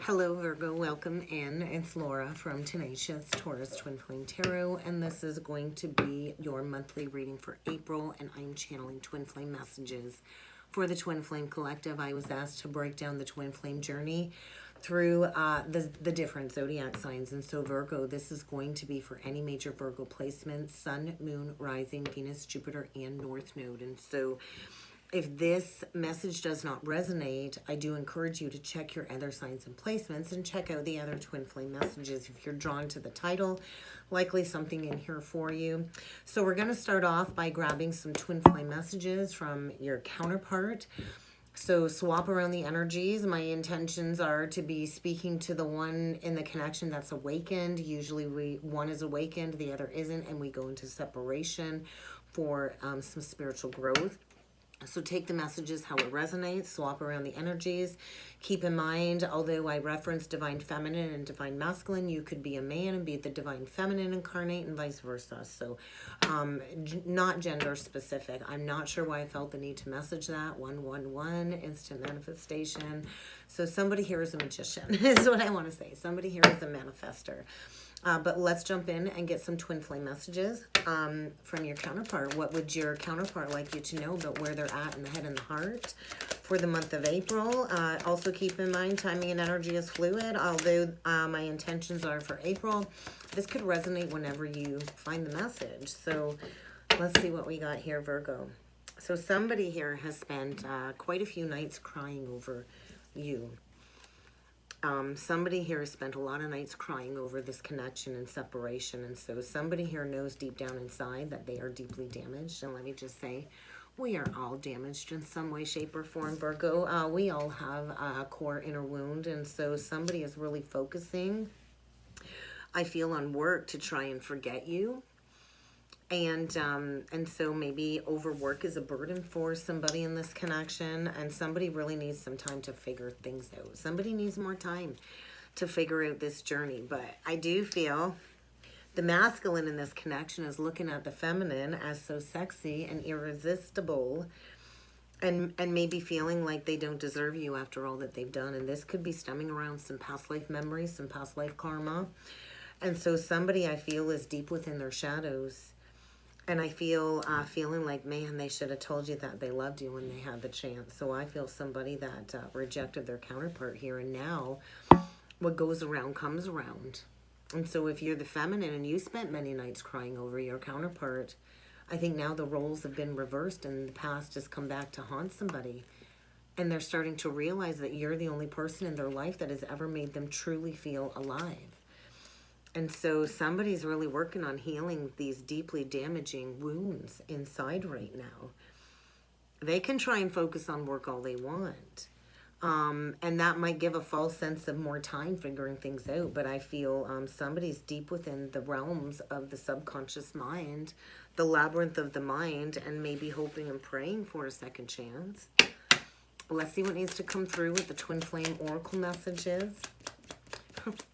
Hello Virgo, welcome in. It's Laura from Tenacious Taurus Twin Flame Tarot, and this is going to be your monthly reading for April, and I'm channeling Twin Flame messages for the Twin Flame Collective. I was asked to break down the Twin Flame journey through the different zodiac signs, and so Virgo, this is going to be for any major Virgo placements: Sun, Moon, Rising, Venus, Jupiter, and North Node. And so if this message does not resonate, I do encourage you to check your other signs and placements and check out the other Twin Flame messages. If you're drawn to the title, likely something in here for you. So we're going to start off by grabbing some Twin Flame messages from your counterpart. So swap around the energies. My intentions are to be speaking to the one in the connection that's awakened. Usually one is awakened, the other isn't, and we go into separation for some spiritual growth. So take the messages how it resonates, swap around the energies. Keep in mind, although I reference divine feminine and divine masculine, you could be a man and be the divine feminine incarnate and vice versa. So not gender specific. I'm not sure why I felt the need to message that. 111, instant manifestation. So somebody here is a magician is what I want to say. Somebody here is a manifester. But let's jump in and get some Twin Flame messages from your counterpart. What would your counterpart like you to know about where they're at in the head and the heart for the month of April? Also keep in mind, timing and energy is fluid. Although my intentions are for April, this could resonate whenever you find the message. So let's see what we got here, Virgo. So somebody here has spent quite a few nights crying over you. Somebody here has spent a lot of nights crying over this connection and separation. And so somebody here knows deep down inside that they are deeply damaged. And let me just say, we are all damaged in some way, shape, or form, Virgo. We all have a core inner wound. And so somebody is really focusing, I feel, on work to try and forget you. And so maybe overwork is a burden for somebody in this connection, and somebody really needs some time to figure things out. Somebody needs more time to figure out this journey. But I do feel the masculine in this connection is looking at the feminine as so sexy and irresistible, and maybe feeling like they don't deserve you after all that they've done. And this could be stemming around some past life memories, some past life karma. And so somebody, I feel, is deep within their shadows. And I feel feeling like, man, they should have told you that they loved you when they had the chance. So I feel somebody that rejected their counterpart here. And now what goes around comes around. And so if you're the feminine and you spent many nights crying over your counterpart, I think now the roles have been reversed and the past has come back to haunt somebody. And they're starting to realize that you're the only person in their life that has ever made them truly feel alive. And so somebody's really working on healing these deeply damaging wounds inside right now. They can try and focus on work all they want. And that might give a false sense of more time figuring things out. But I feel somebody's deep within the realms of the subconscious mind, the labyrinth of the mind, and maybe hoping and praying for a second chance. Let's see what needs to come through with the Twin Flame Oracle messages.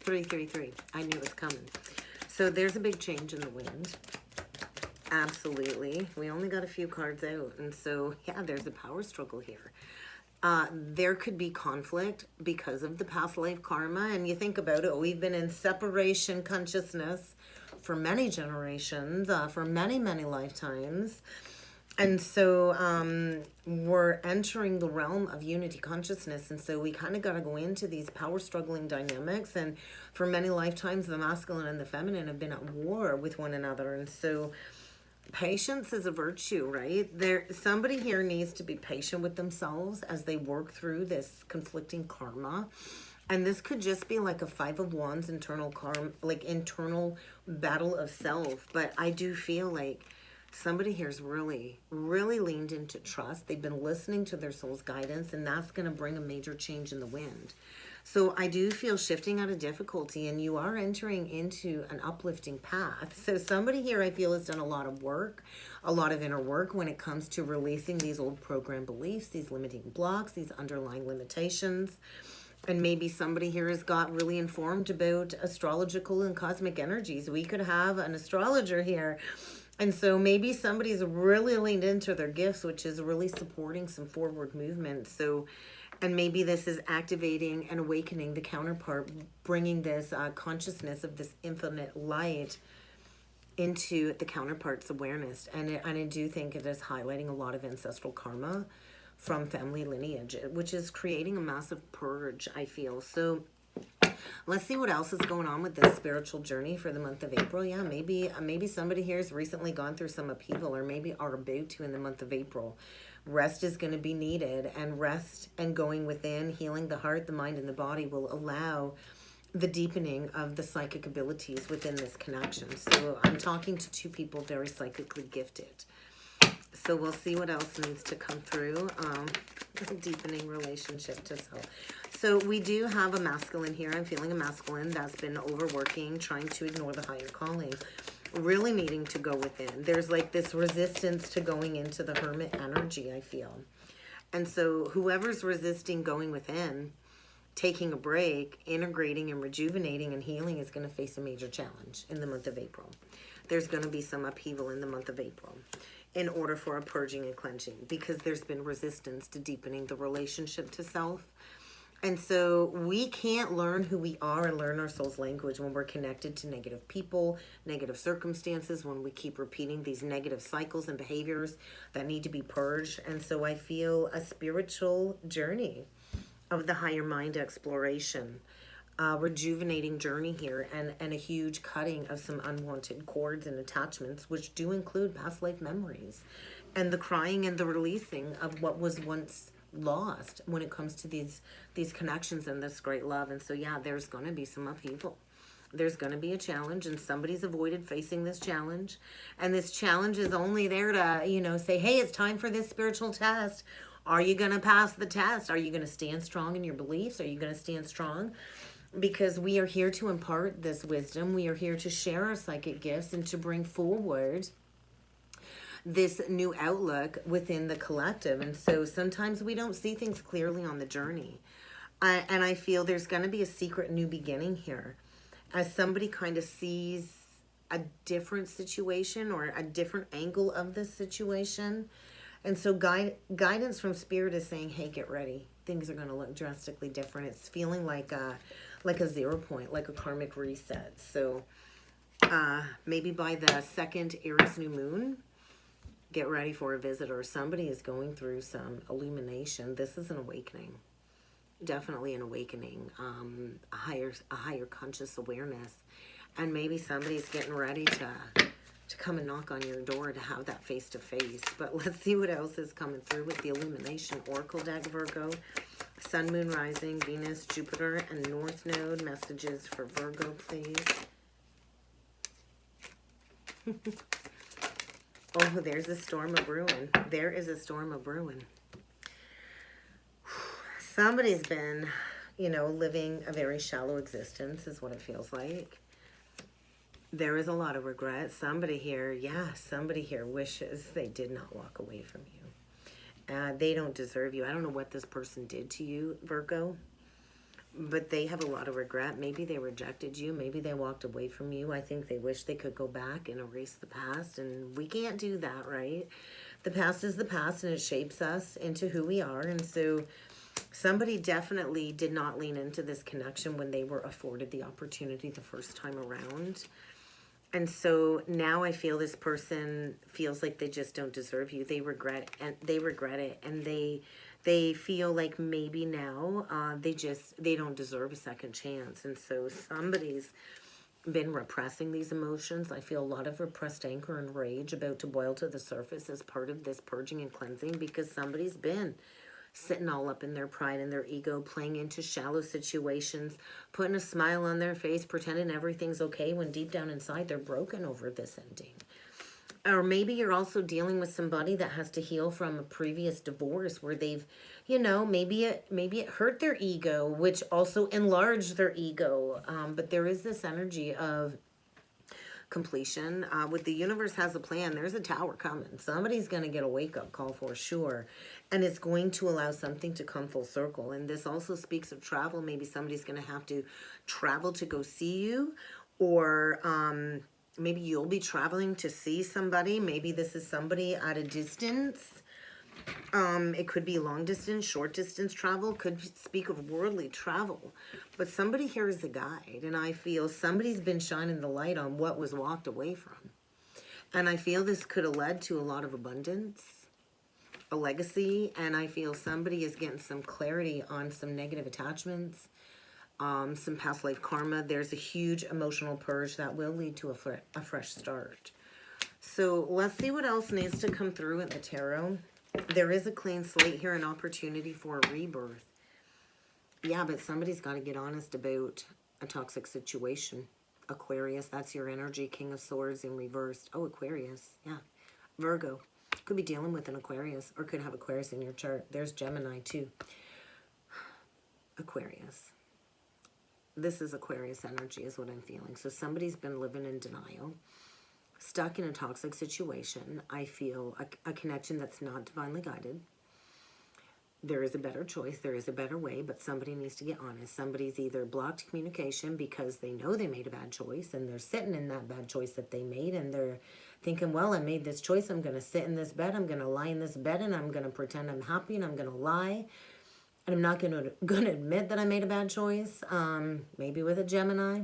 333. I knew it was coming. So there's a big change in the wind. Absolutely. We only got a few cards out. And so, yeah, there's a power struggle here. There could be conflict because of the past life karma. And you think about it, we've been in separation consciousness for many generations, for many, many lifetimes. And so we're entering the realm of unity consciousness. And so we kind of got to go into these power struggling dynamics. And for many lifetimes, the masculine and the feminine have been at war with one another. And so patience is a virtue, right? Somebody here needs to be patient with themselves as they work through this conflicting karma. And this could just be like a 5 of Wands internal karma, like internal battle of self. But I do feel like somebody here's really, really leaned into trust. They've been listening to their soul's guidance, and that's going to bring a major change in the wind. So I do feel shifting out of difficulty, and you are entering into an uplifting path. So somebody here, I feel, has done a lot of work, a lot of inner work when it comes to releasing these old program beliefs, these limiting blocks, these underlying limitations. And maybe somebody here has got really informed about astrological and cosmic energies. We could have an astrologer here. And so maybe somebody's really leaned into their gifts, which is really supporting some forward movement. So And maybe this is activating and awakening the counterpart, bringing this consciousness of this infinite light into the counterpart's awareness. And I do think it is highlighting a lot of ancestral karma from family lineage, which is creating a massive purge, I feel. So let's see what else is going on with this spiritual journey for the month of April. Yeah, maybe somebody here has recently gone through some upheaval, or maybe are about to in the month of April. Rest is going to be needed, and rest and going within, healing the heart, the mind, and the body will allow the deepening of the psychic abilities within this connection. So I'm talking to two people very psychically gifted. So we'll see what else needs to come through. Deepening relationship to self. So we do have a masculine here. I'm feeling a masculine that's been overworking, trying to ignore the higher calling, really needing to go within. There's like this resistance to going into the hermit energy, I feel. And so whoever's resisting going within, taking a break, integrating and rejuvenating and healing is going to face a major challenge in the month of April. There's going to be some upheaval in the month of April in order for a purging and cleansing, because there's been resistance to deepening the relationship to self. And so we can't learn who we are and learn our soul's language when we're connected to negative people, negative circumstances, when we keep repeating these negative cycles and behaviors that need to be purged. And so I feel a spiritual journey of the higher mind exploration, rejuvenating journey here, and a huge cutting of some unwanted cords and attachments, which do include past life memories, and the crying and the releasing of what was once lost when it comes to these connections and this great love. And so yeah, there's going to be some upheaval. There's going to be a challenge, and somebody's avoided facing this challenge. And this challenge is only there to, you know, say, hey, it's time for this spiritual test. Are you going to pass the test? Are you going to stand strong in your beliefs? Are you going to stand strong? Because we are here to impart this wisdom. We are here to share our psychic gifts and to bring forward this new outlook within the collective. And so sometimes we don't see things clearly on the journey. And I feel there's going to be a secret new beginning here, as somebody kind of sees a different situation or a different angle of this situation. And so guidance from spirit is saying, hey, get ready. Things are going to look drastically different. It's feeling like a 0 point, like a karmic reset. So maybe by the second Aries new moon, get ready for a visitor. Somebody is going through some illumination. This is an awakening. Definitely an awakening. A higher conscious awareness. And maybe somebody's getting ready to come and knock on your door to have that face-to-face. But let's see what else is coming through with the Illumination Oracle deck, Virgo. Sun, Moon, Rising, Venus, Jupiter, and North Node. Messages for Virgo, please. Oh, there's a storm of ruin. There is a storm of ruin. Somebody's been, you know, living a very shallow existence is what it feels like. There is a lot of regret. Somebody here wishes they did not walk away from you. They don't deserve you. I don't know what this person did to you, Virgo, but they have a lot of regret. Maybe they rejected you. Maybe they walked away from you. I think they wish they could go back and erase the past, and we can't do that, right? The past is the past, and it shapes us into who we are. And so somebody definitely did not lean into this connection when they were afforded the opportunity the first time around. And so now I feel this person feels like they just don't deserve you. They regret it, and they feel like maybe now they don't deserve a second chance. And so somebody's been repressing these emotions. I feel a lot of repressed anger and rage about to boil to the surface as part of this purging and cleansing, because somebody's been sitting all up in their pride and their ego, playing into shallow situations, putting a smile on their face, pretending everything's okay when deep down inside they're broken over this ending. Or maybe you're also dealing with somebody that has to heal from a previous divorce where they've, you know, maybe it hurt their ego, which also enlarged their ego. But there is this energy of completion. With the universe has a plan, there's a tower coming. Somebody's going to get a wake-up call for sure. And it's going to allow something to come full circle. And this also speaks of travel. Maybe somebody's going to have to travel to go see you. Or maybe you'll be traveling to see somebody. Maybe this is somebody at a distance. It could be long distance, short distance travel, could speak of worldly travel. But somebody here is a guide, and I feel somebody's been shining the light on what was walked away from. And I feel this could have led to a lot of abundance, a legacy, and I feel somebody is getting some clarity on some negative attachments, some past life karma. There's a huge emotional purge that will lead to a fresh start. So let's see what else needs to come through in the tarot. There is a clean slate here, an opportunity for a rebirth. Yeah, but somebody's got to get honest about a toxic situation. Aquarius, that's your energy. King of Swords in reverse. Oh, Aquarius, yeah. Virgo, could be dealing with an Aquarius or could have Aquarius in your chart. There's Gemini too. Aquarius. This is Aquarius energy is what I'm feeling. So somebody's been living in denial, stuck in a toxic situation. I feel a connection that's not divinely guided. There is a better choice. There is a better way, but somebody needs to get honest. Somebody's either blocked communication because they know they made a bad choice and they're sitting in that bad choice that they made and they're thinking, well, I made this choice. I'm going to sit in this bed. I'm going to lie in this bed and I'm going to pretend I'm happy and I'm going to lie. And I'm not going to admit that I made a bad choice. Maybe with a Gemini.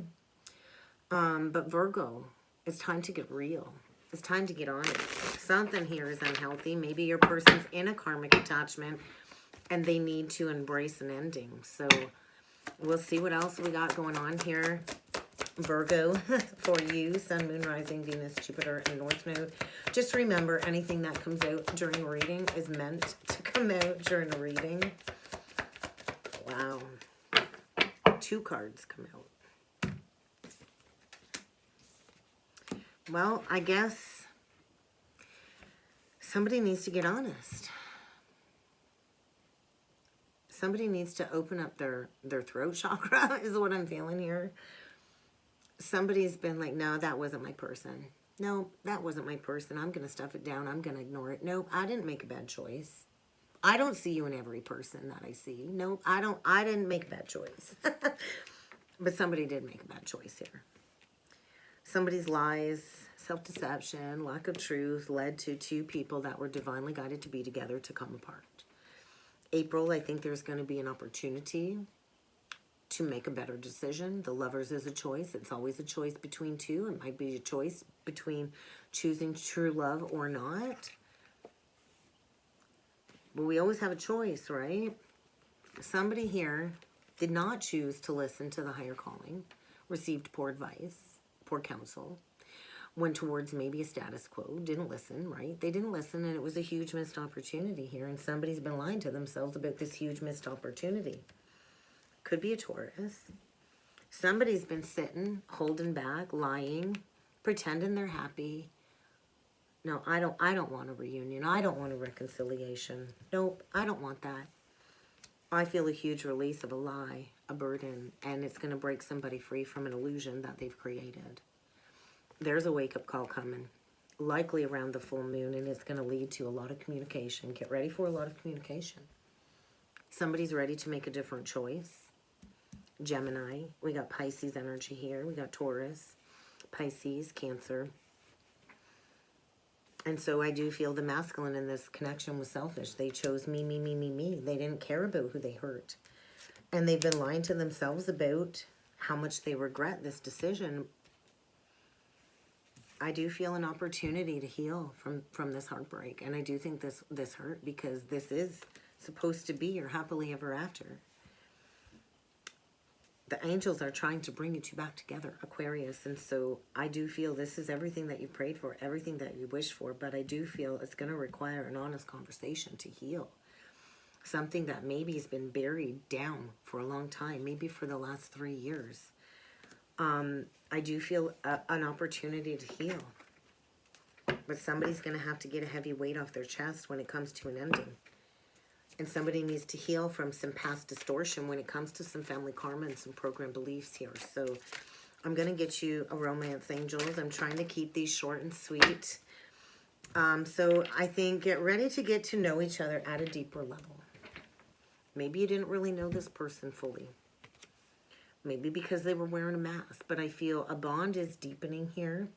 But Virgo, it's time to get real. It's time to get honest. Something here is unhealthy. Maybe your person's in a karmic attachment and they need to embrace an ending. So we'll see what else we got going on here. Virgo, for you, Sun, Moon, Rising, Venus, Jupiter, and North Node. Just remember, anything that comes out during a reading is meant to come out during a reading. Wow. 2 cards come out. Well, I guess somebody needs to get honest. Somebody needs to open up their throat chakra is what I'm feeling here. Somebody's been like, no, that wasn't my person. No, that wasn't my person. I'm going to stuff it down. I'm going to ignore it. Nope, I didn't make a bad choice. I don't see you in every person that I see. Nope, I didn't make a bad choice. But somebody did make a bad choice here. Somebody's lies, self-deception, lack of truth led to 2 people that were divinely guided to be together to come apart. April, I think there's going to be an opportunity to make a better decision. The Lovers is a choice. It's always a choice between 2. It might be a choice between choosing true love or not. But we always have a choice, right? Somebody here did not choose to listen to the higher calling, received poor advice, poor counsel, went towards maybe a status quo, didn't listen, right? They didn't listen, and it was a huge missed opportunity here, and somebody's been lying to themselves about this huge missed opportunity. Could be a Taurus. Somebody's been sitting, holding back, lying, pretending they're happy. No, I don't want a reunion. I don't want a reconciliation. Nope, I don't want that. I feel a huge release of a lie, a burden, and it's going to break somebody free from an illusion that they've created. There's a wake-up call coming, likely around the full moon, and it's going to lead to a lot of communication. Get ready for a lot of communication. Somebody's ready to make a different choice. Gemini. We got Pisces energy here. We got Taurus, Pisces, Cancer. And so I do feel the masculine in this connection was selfish. They chose me, me, me, me, me. They didn't care about who they hurt. And they've been lying to themselves about how much they regret this decision. I do feel an opportunity to heal from this heartbreak. And I do think this hurt because this is supposed to be your happily ever after. The angels are trying to bring you two back together, Aquarius. And so I do feel this is everything that you prayed for, everything that you wished for. But I do feel it's going to require an honest conversation to heal. Something that maybe has been buried down for a long time, maybe for the last 3 years. I do feel an opportunity to heal. But somebody's going to have to get a heavy weight off their chest when it comes to an ending. And somebody needs to heal from some past distortion when it comes to some family karma and some program beliefs here. So I'm going to get you a romance, angels. I'm trying to keep these short and sweet. So I think get ready to get to know each other at a deeper level. Maybe you didn't really know this person fully. Maybe because they were wearing a mask. But I feel a bond is deepening here.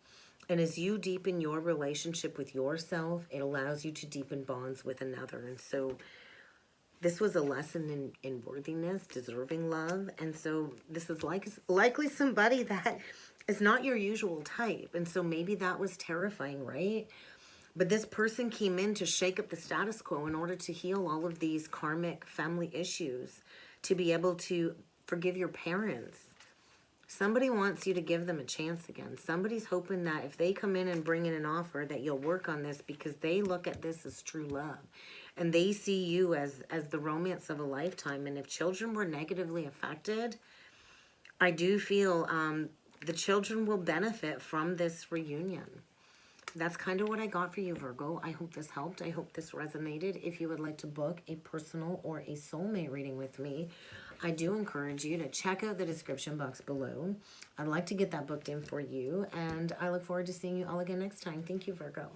And as you deepen your relationship with yourself, it allows you to deepen bonds with another. And so this was a lesson in worthiness, deserving love. And so this is likely somebody that is not your usual type. And so maybe that was terrifying, right? But this person came in to shake up the status quo in order to heal all of these karmic family issues, to be able to forgive your parents. Somebody wants you to give them a chance again. Somebody's hoping that if they come in and bring in an offer that you'll work on this, because they look at this as true love. And they see you as the romance of a lifetime. And if children were negatively affected, I do feel the children will benefit from this reunion. That's kind of what I got for you, Virgo. I hope this helped. I hope this resonated. If you would like to book a personal or a soulmate reading with me, I do encourage you to check out the description box below. I'd like to get that booked in for you, and I look forward to seeing you all again next time. Thank you, Virgo.